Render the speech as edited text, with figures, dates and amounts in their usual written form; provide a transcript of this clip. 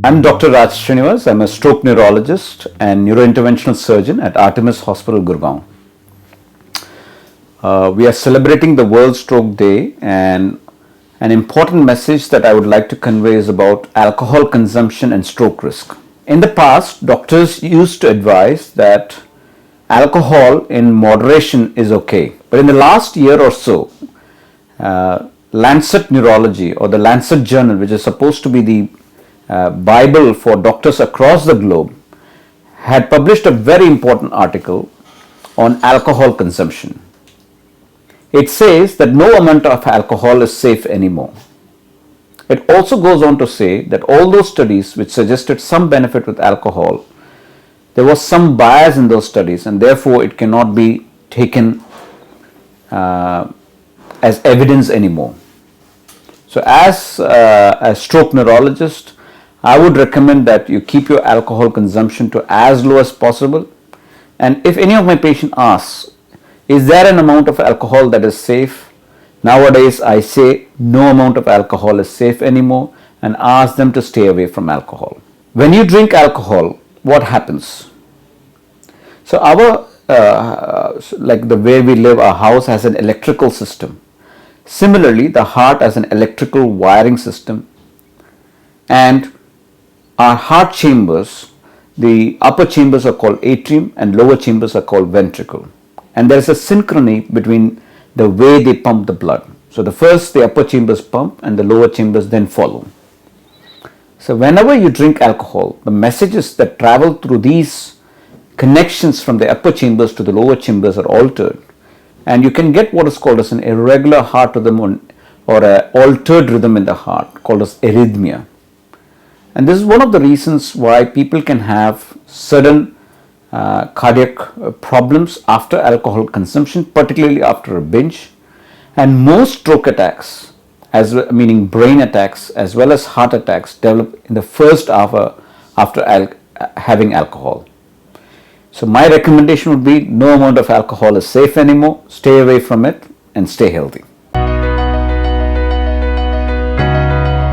I'm Dr. Raj Srinivas. I'm a stroke neurologist and neurointerventional surgeon at Artemis Hospital, Gurgaon. We are celebrating the World Stroke Day, and an important message that I would like to convey is about alcohol consumption and stroke risk. In the past, doctors used to advise that alcohol in moderation is okay. But in the last year or so, Lancet Neurology, or the Lancet Journal, which is supposed to be the Bible for doctors across the globe, had published a very important article on alcohol consumption. It says that no amount of alcohol is safe anymore. It also goes on to say that all those studies which suggested some benefit with alcohol, there was some bias in those studies, and therefore it cannot be taken as evidence anymore. So as a stroke neurologist, I would recommend that you keep your alcohol consumption to as low as possible. And if any of my patient asks, is there an amount of alcohol that is safe? Nowadays, I say no amount of alcohol is safe anymore, and ask them to stay away from alcohol. When you drink alcohol, what happens? So like the way we live, our house has an electrical system. Similarly, the heart has an electrical wiring system, and our heart chambers, the upper chambers are called atrium and lower chambers are called ventricle. And there is a synchrony between the way they pump the blood. So the upper chambers pump and the lower chambers then follow. So whenever you drink alcohol, the messages that travel through these connections from the upper chambers to the lower chambers are altered. And you can get what is called as an irregular heart rhythm or an altered rhythm in the heart called as arrhythmia. And this is one of the reasons why people can have sudden cardiac problems after alcohol consumption, particularly after a binge. And most stroke attacks, meaning brain attacks as well as heart attacks, develop in the first hour after having alcohol. So my recommendation would be no amount of alcohol is safe anymore. Stay away from it and stay healthy.